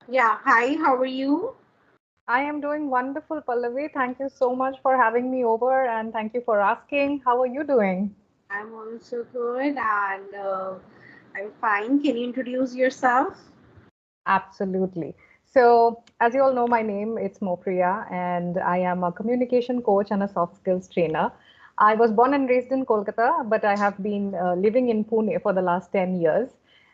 Yeah, hi, how are you? I am doing wonderful, Pallavi. Thank you so much for having me over and thank you for asking. How are you doing? I'm also good and I'm fine. Can you introduce yourself? Absolutely. So, as you all know, my name is Mopriya, and I am a communication coach and a soft skills trainer. I was born and raised in Kolkata, but I have been living in Pune for the last 10 years.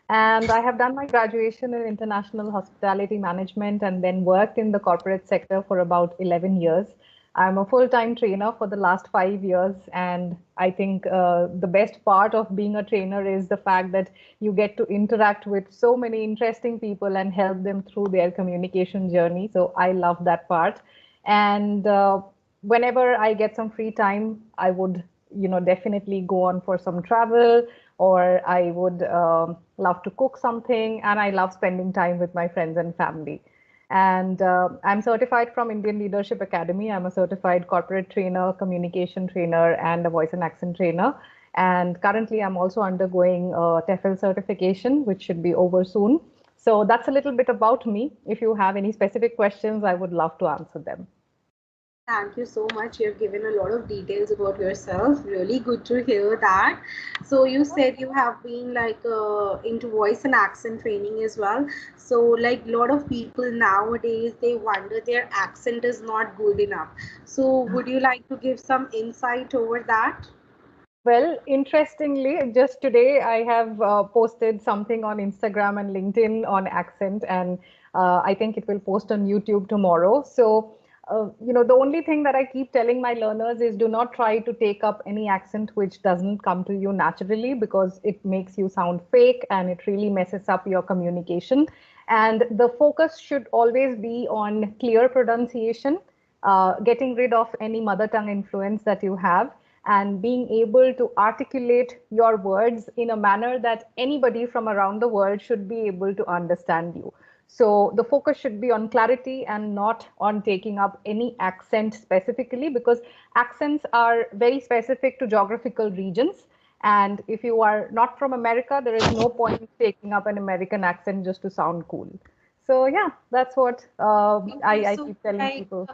And I have done my graduation in international hospitality management and then worked in the corporate sector for about 11 years. I'm a full-time trainer for the last 5 years, and I think the best part of being a trainer is the fact that you get to interact with so many interesting people and help them through their communication journey. So I love that part. And whenever I get some free time, I would, definitely go on for some travel, or I would love to cook something, and I love spending time with my friends and family. And I'm certified from Indian Leadership Academy. I'm a certified corporate trainer, communication trainer, and a voice and accent trainer. And currently, I'm also undergoing a TEFL certification, which should be over soon. So that's a little bit about me. If you have any specific questions, I would love to answer them. Thank you so much. You have given a lot of details about yourself. Really good to hear that. So you said you have been like into voice and accent training as well. So like a lot of people nowadays they wonder their accent is not good enough. So would you like to give some insight over that? Well, interestingly, just today I have posted something on Instagram and LinkedIn on accent, and I think it will post on YouTube tomorrow. So, the only thing that I keep telling my learners is do not try to take up any accent which doesn't come to you naturally because it makes you sound fake and it really messes up your communication. And the focus should always be on clear pronunciation, getting rid of any mother tongue influence that you have and being able to articulate your words in a manner that anybody from around the world should be able to understand you. So the focus should be on clarity and not on taking up any accent specifically because accents are very specific to geographical regions. And if you are not from America, there is no point taking up an American accent just to sound cool. So yeah, that's what Okay, I so keep telling like people.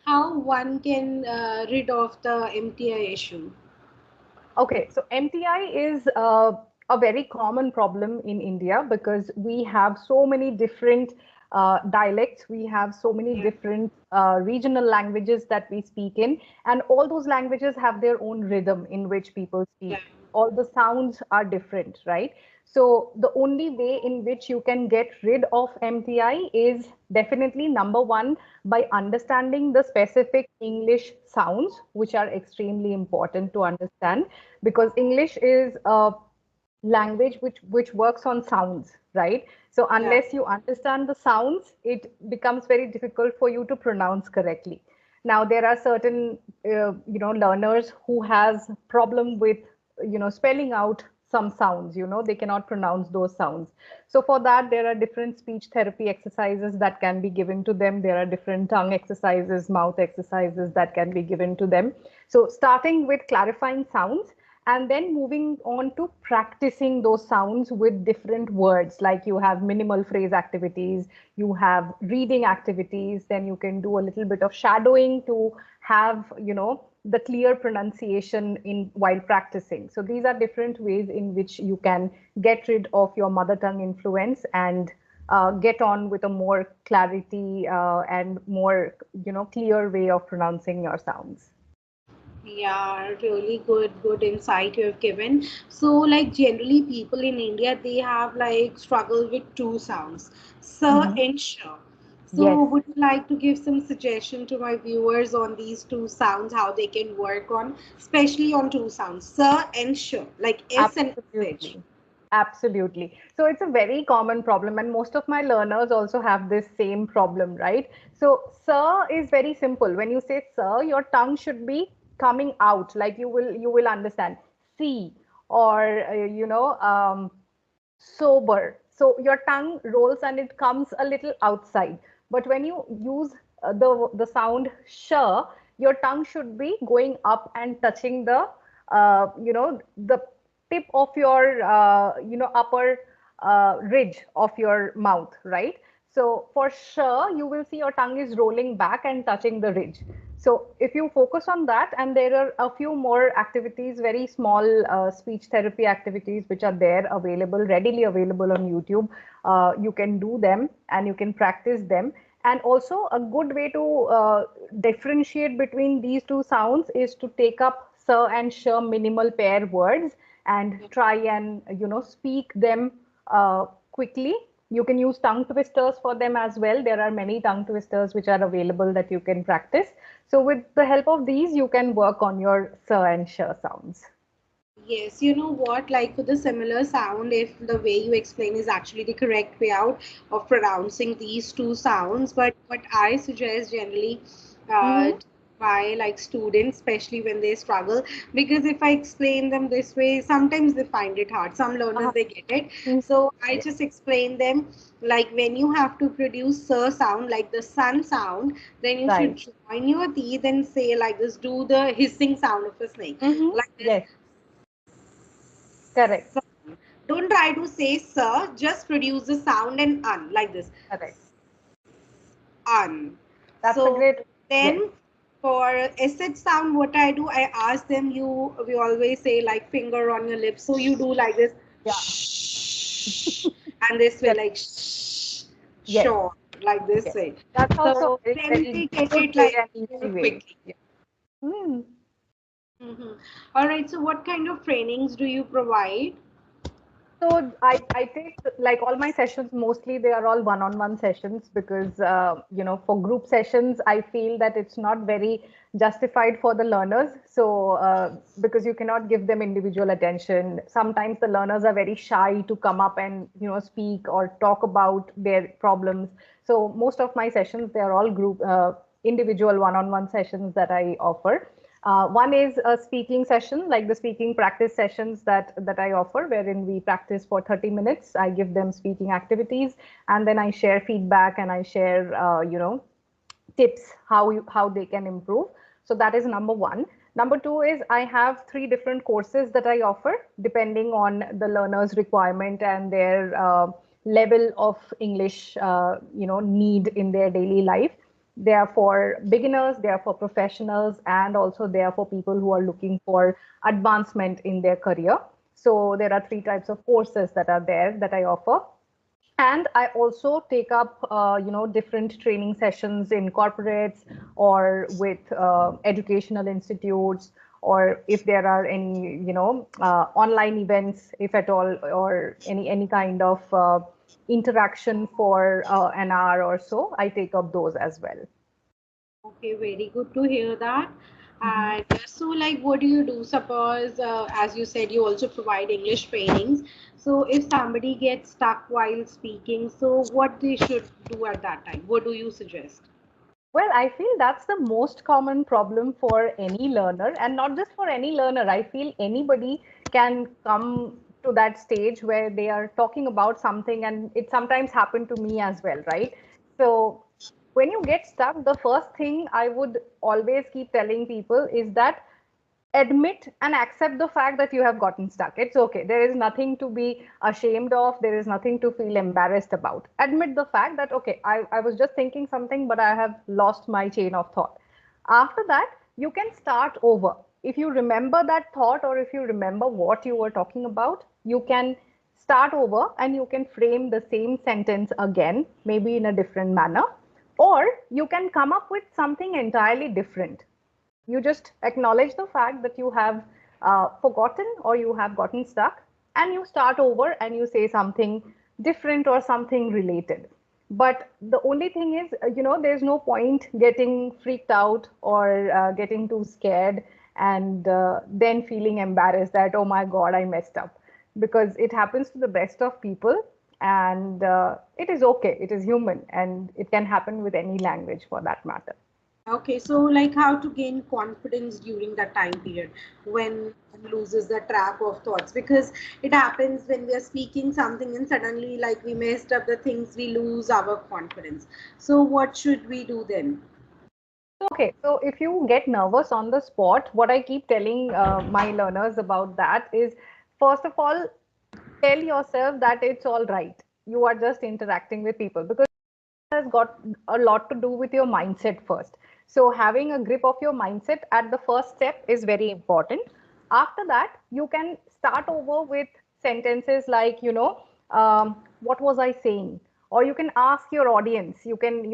how one can rid of the MTI issue? Okay, so MTI is a very common problem in India because we have so many different dialects, we have so many Yeah, different regional languages that we speak in, and all those languages have their own rhythm in which people yeah, speak. All the sounds are different, right? So the only way in which you can get rid of MTI is definitely number one by understanding the specific English sounds, which are extremely important to understand because English is a language which works on sounds, right? So yeah. unless you understand the sounds, it becomes very difficult for you to pronounce correctly. Now there are certain learners who has problem with spelling out some sounds, they cannot pronounce those sounds. So for that there are different speech therapy exercises that can be given to them. There are different tongue exercises, mouth exercises that can be given to them. So starting with clarifying sounds and then moving on to practicing those sounds with different words, like you have minimal phrase activities, you have reading activities, then you can do a little bit of shadowing to have the clear pronunciation in while practicing. So these are different ways in which you can get rid of your mother tongue influence and get on with a more clarity and more clear way of pronouncing your sounds. Yeah, really good insight you have given. So, like generally, people in India they have like struggle with two sounds, sir Mhm. and sure. So, Yes, would you like to give some suggestion to my viewers on these two sounds, how they can work on, especially on two sounds, sir and sure, like S and SH. absolutely. Absolutely. So it's a very common problem, and most of my learners also have this same problem, right? So, sir is very simple. When you say sir, your tongue should be coming out, like you will understand. See, or sober. So your tongue rolls and it comes a little outside. But when you use the sound sh, your tongue should be going up and touching the tip of your upper ridge of your mouth, right? So for sure, you will see your tongue is rolling back and touching the ridge. So if you focus on that, and there are a few more activities, very small speech therapy activities, which are there available, readily available on YouTube. You can do them and you can practice them. And also a good way to differentiate between these two sounds is to take up sir and sh minimal pair words and try and speak them quickly. You can use tongue twisters for them as well. There are many tongue twisters which are available that you can practice. So with the help of these, you can work on your sir and sh sounds. Yes, you know what? Like for the similar sound, if the way you explain is actually the correct way out of pronouncing these two sounds, but what I suggest generally Mm-hmm. by like students, especially when they struggle, because if I explain them this way, sometimes they find it hard. Some learners Uh-huh. they get it, Mhm. so I Yes. just explain them like when you have to produce sir sound, like the sun sound, then you should Right. join your teeth and say like this, do the hissing sound of a snake, Mm-hmm. like this. Yes. Correct. Don't try to say sir, just produce the sound and un like this. Correct. Un. That's a So great. Yes. then for sh sound, what I do, I ask them, we always say like finger on your lips. So you do like this, Yeah. shh, and this way Correct. like shh, Yes. sure, like this Yes. way. That's also So a very, then very they get good it way like and more easy way. quickly. Yeah. Hmm. All right. So what kind of trainings do you provide? So I take like all my sessions, mostly they are all one-on-one sessions because for group sessions I feel that it's not very justified for the learners. So because you cannot give them individual attention. Sometimes the learners are very shy to come up and speak or talk about their problems. So most of my sessions, they are all group individual one-on-one sessions that I offer. One is a speaking session, like the speaking practice sessions that I offer, wherein we practice for 30 minutes. I give them speaking activities, and then I share feedback and I share, tips how they can improve. So that is number one. Number two is I have three different courses that I offer depending on the learner's requirement and their level of English, need in their daily life. They are for beginners, they are for professionals, and also they are for people who are looking for advancement in their career. So there are three types of courses that are there that I offer. And I also take up different training sessions in corporates or with educational institutes, or if there are any online events, if at all, or any kind of interaction for an hour or so, I take up those as well. Okay, very good to hear that. Mhm. And so, like, what do you do? Suppose, as you said, you also provide English trainings. So, if somebody gets stuck while speaking, so what they should do at that time? What do you suggest? Well, I feel that's the most common problem for any learner, and not just for any learner. I feel anybody can come to that stage where they are talking about something, and it sometimes happened to me as well, right? So, when you get stuck, the first thing I would always keep telling people is that admit and accept the fact that you have gotten stuck. It's okay. There is nothing to be ashamed of. There is nothing to feel embarrassed about. Admit the fact that, okay, I was just thinking something, but I have lost my chain of thought. After that, you can start over. If you remember that thought or if you remember what you were talking about, you can start over and you can frame the same sentence again, maybe in a different manner, or you can come up with something entirely different. You just acknowledge the fact that you have forgotten or you have gotten stuck, and you start over and you say something different or something related. But the only thing is, there's no point getting freaked out or getting too scared and then feeling embarrassed that, oh my God, I messed up. Because it happens to the best of people, and it is okay. It is human, and it can happen with any language for that matter. Okay, so like how to gain confidence during that time period when one loses the track of thoughts, because it happens when we are speaking something and suddenly like we messed up the things, we lose our confidence. So what should we do then? Okay, so if you get nervous on the spot, what I keep telling my learners about that is, first of all, tell yourself that it's all right. You are just interacting with people, because has got a lot to do with your mindset first. So having a grip of your mindset at the first step is very important. After that, you can start over with sentences like, what was I saying? Or you can ask your audience. You can,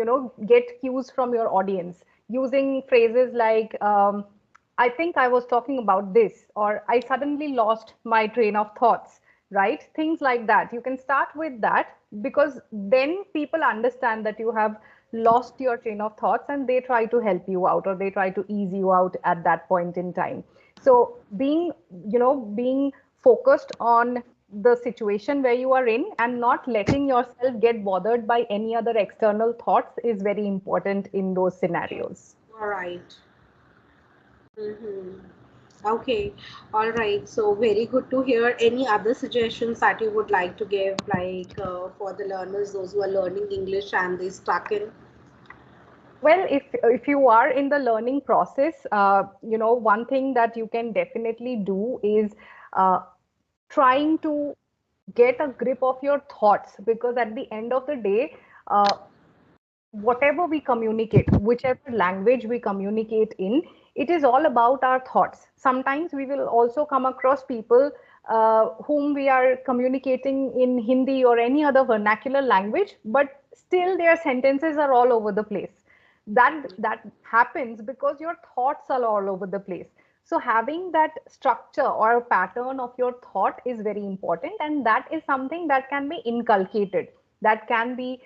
get cues from your audience using phrases like, I think I was talking about this, or I suddenly lost my train of thoughts, right? Things like that. You can start with that because then people understand that you have lost your train of thoughts and they try to help you out or they try to ease you out at that point in time. So being focused on the situation where you are in and not letting yourself get bothered by any other external thoughts is very important in those scenarios. All right. Mm-hmm. Okay, all right. So very good to hear. Any other suggestions that you would like to give, like for the learners, those who are learning English and they stuck in? Well, if you are in the learning process, one thing that you can definitely do is uh, trying to get a grip of your thoughts, because at the end of the day, whatever we communicate, whichever language we communicate in, it is all about our thoughts. Sometimes we will also come across people whom we are communicating in Hindi or any other vernacular language, but still their sentences are all over the place. That happens because your thoughts are all over the place. So having that structure or a pattern of your thought is very important, and that is something that can be inculcated, that can be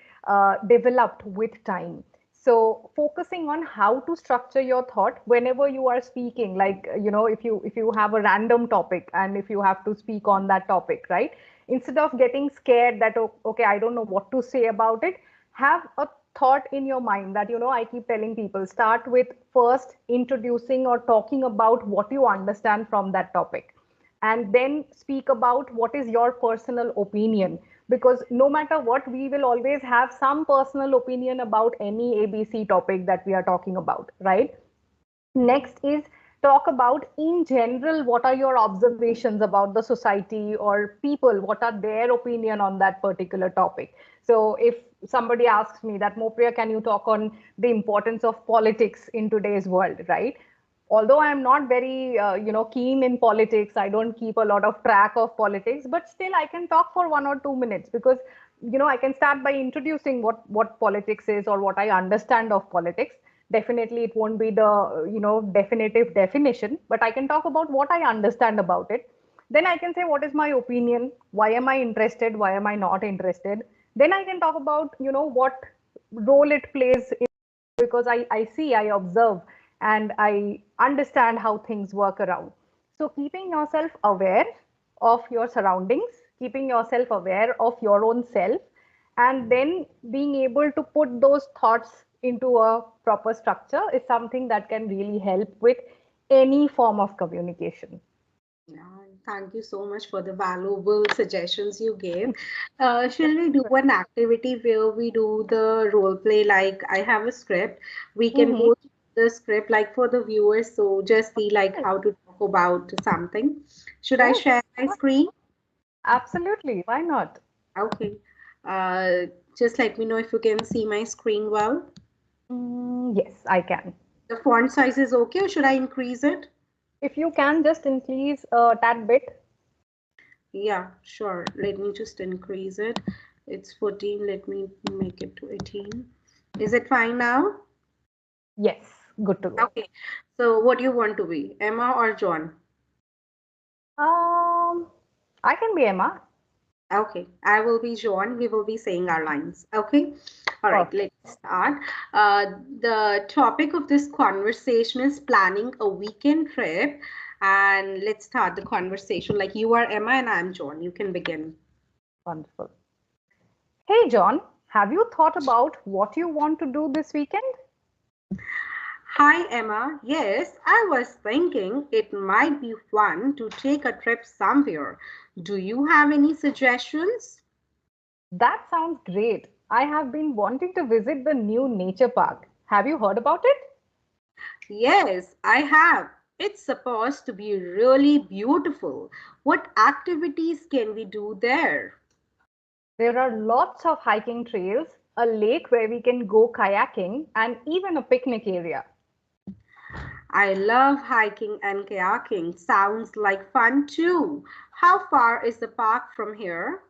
developed with time. So focusing on how to structure your thought whenever you are speaking, like if you have a random topic and if you have to speak on that topic, right? Instead of getting scared that, okay, I don't know what to say about it, have a thought in your mind that, I keep telling people, start with first introducing or talking about what you understand from that topic, and then speak about what is your personal opinion, because no matter what, we will always have some personal opinion about any ABC topic that we are talking about, right? Next is talk about in general what are your observations about the society or people, what are their opinion on that particular topic. So if somebody asks me that, Mopriya, can you talk on the importance of politics in today's world, right? Although I'm not very keen in politics, I don't keep a lot of track of politics, but still I can talk for 1 or 2 minutes, because I can start by introducing what politics is or what I understand of politics. Definitely it won't be the definitive definition, but I can talk about what I understand about it. Then I can say what is my opinion, why am I interested, why am I not interested. Then I can talk about what role it plays, because I see, I observe, and I understand how things work around. So keeping yourself aware of your surroundings, keeping yourself aware of your own self, and then being able to put those thoughts into a proper structure is something that can really help with any form of communication. Yeah, thank you so much for the valuable suggestions you gave. Shall we do an activity where we do the role play? Like I have a script. We can Mm-hmm. go through the script like for the viewers, so just see like how to talk about something. Should I Yes, share my screen? absolutely. Why not? Okay. Uh, just let me know if you can see my screen well. Yes, I can. The font size is okay, or should I increase it? If you can just increase a tad bit. Yeah, sure. Let me just increase it. It's 14. Let me make it to 18. Is it fine now? Yes, good to go. Okay. So what do you want to be, Emma or John? Um, I can be Emma. Okay, I will be John. We will be saying our lines. Okay. All right, Perfect. let's start. The topic of this conversation is planning a weekend trip. And let's start the conversation. Like you are Emma and I'm John. You can begin. Wonderful. Hey, John, have you thought about what you want to do this weekend? Hi Emma. Yes, I was thinking it might be fun to take a trip somewhere. Do you have any suggestions? That sounds great. I have been wanting to visit the new nature park. Have you heard about it? Yes, I have. It's supposed to be really beautiful. What activities can we do there? There are lots of hiking trails, a lake where we can go kayaking, and even a picnic area. I love hiking and kayaking. Sounds like fun too. How far is the park from here?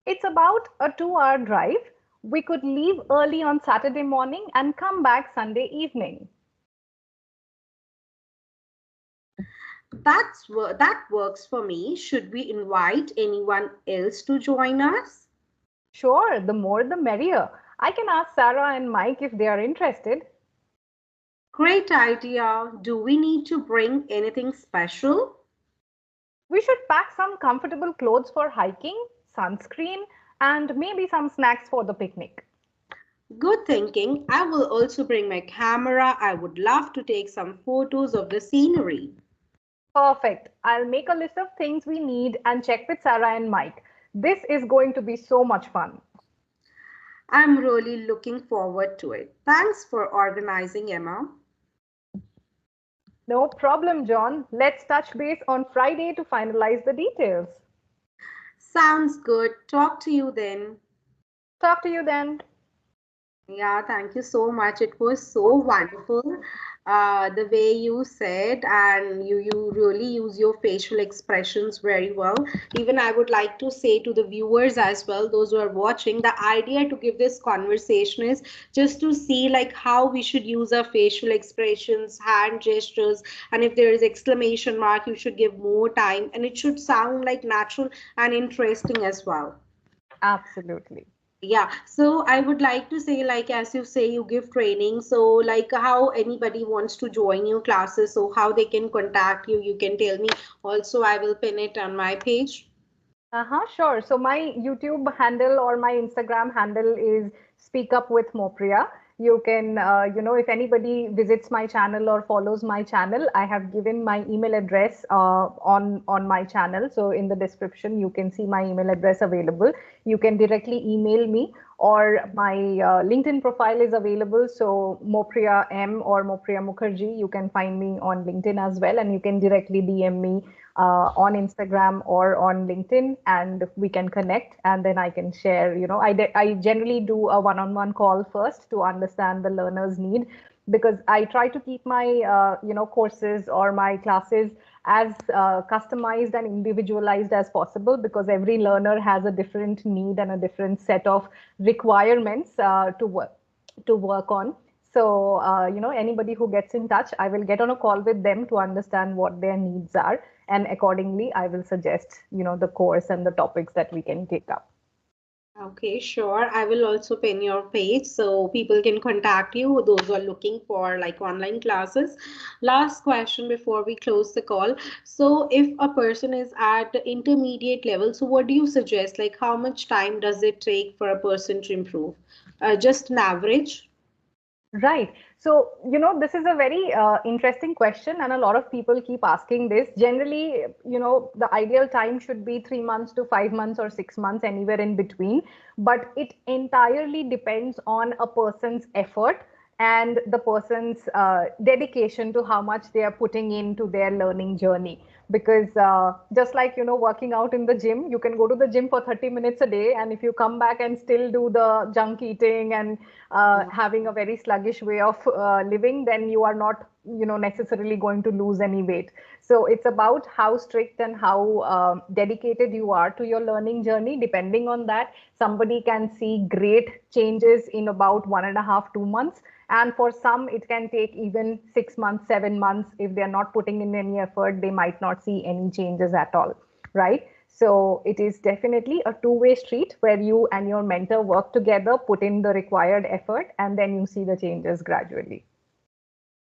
It's about a 2 hour drive. We could leave early on Saturday morning and come back Sunday evening. That works for me. Should we invite anyone else to join us? Sure, the more the merrier. I can ask Sarah and Mike if they are interested. Great idea. Do we need to bring anything special? We should pack some comfortable clothes for hiking, sunscreen, and maybe some snacks for the picnic. Good thinking. I will also bring my camera. I would love to take some photos of the scenery. Perfect. I'll make a list of things we need and check with Sarah and Mike. This is going to be so much fun. I'm really looking forward to it. Thanks for organizing, Emma. No problem, John. Let's touch base on Friday to finalize the details. Sounds good. Talk to you then. Talk to you then. Yeah, thank you so much. It was so wonderful, the way you said, and you really use your facial expressions very well. Even I would like to say to the viewers as well, those who are watching, the idea to give this conversation is just to see like how we should use our facial expressions, hand gestures, and if there is exclamation mark, you should give more time, and it should sound like natural and interesting as well. Absolutely. Yeah, so I would like to say, like, as you say, you give training. So, like, how anybody wants to join your classes, so how they can contact you, you can tell me. Also, I will pin it on my page. Sure. So my YouTube handle or my Instagram handle is Speak Up with Mopriya. You can, if anybody visits my channel or follows my channel, I have given my email address on my channel. So in the description, you can see my email address available. You can directly email me, or my LinkedIn profile is available. So Mopriya M or Mopriya Mukherjee, you can find me on LinkedIn as well, and you can directly DM me on Instagram or on LinkedIn, and we can connect. And then I can share. I generally do a one-on-one call first to understand the learner's need, because I try to keep my courses or my classes as customized and individualized as possible, because every learner has a different need and a different set of requirements to work on. So, anybody who gets in touch, I will get on a call with them to understand what their needs are. And accordingly, I will suggest, the course and the topics that we can take up. Okay, sure. I will also pin your page so people can contact you, those who are looking for like online classes. Last question before we close the call. So, if a person is at the intermediate level, so what do you suggest? Like, how much time does it take for a person to improve? Just an average? Right. So, this is a very interesting question, and a lot of people keep asking this. Generally, the ideal time should be 3 months to 5 months or 6 months, anywhere in between. But it entirely depends on a person's effort and the person's dedication to how much they are putting into their learning journey. Because just like, working out in the gym, you can go to the gym for 30 minutes a day, and if you come back and still do the junk eating and having a very sluggish way of living, then you are not, necessarily going to lose any weight. So it's about how strict and how dedicated you are to your learning journey. Depending on that, somebody can see great changes in about 1.5, 2 months. And for some, it can take even 6 months, 7 months. If they're not putting in any effort, they might not see any changes at all, right? So it is definitely a two-way street where you and your mentor work together, put in the required effort, and then you see the changes gradually.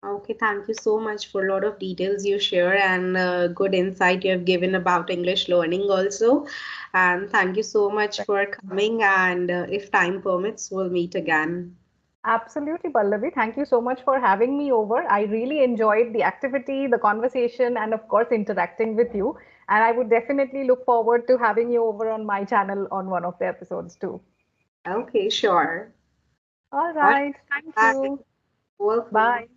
Okay, thank you so much for a lot of details you share and good insight you have given about English learning also. And thank you so much for coming. And if time permits, we'll meet again. Absolutely, Pallavi. Thank you so much for having me over. I really enjoyed the activity, the conversation, and of course, interacting with you. And I would definitely look forward to having you over on my channel on one of the episodes too. Okay, sure. All All right, right. Thank bye. you. Welcome. Bye.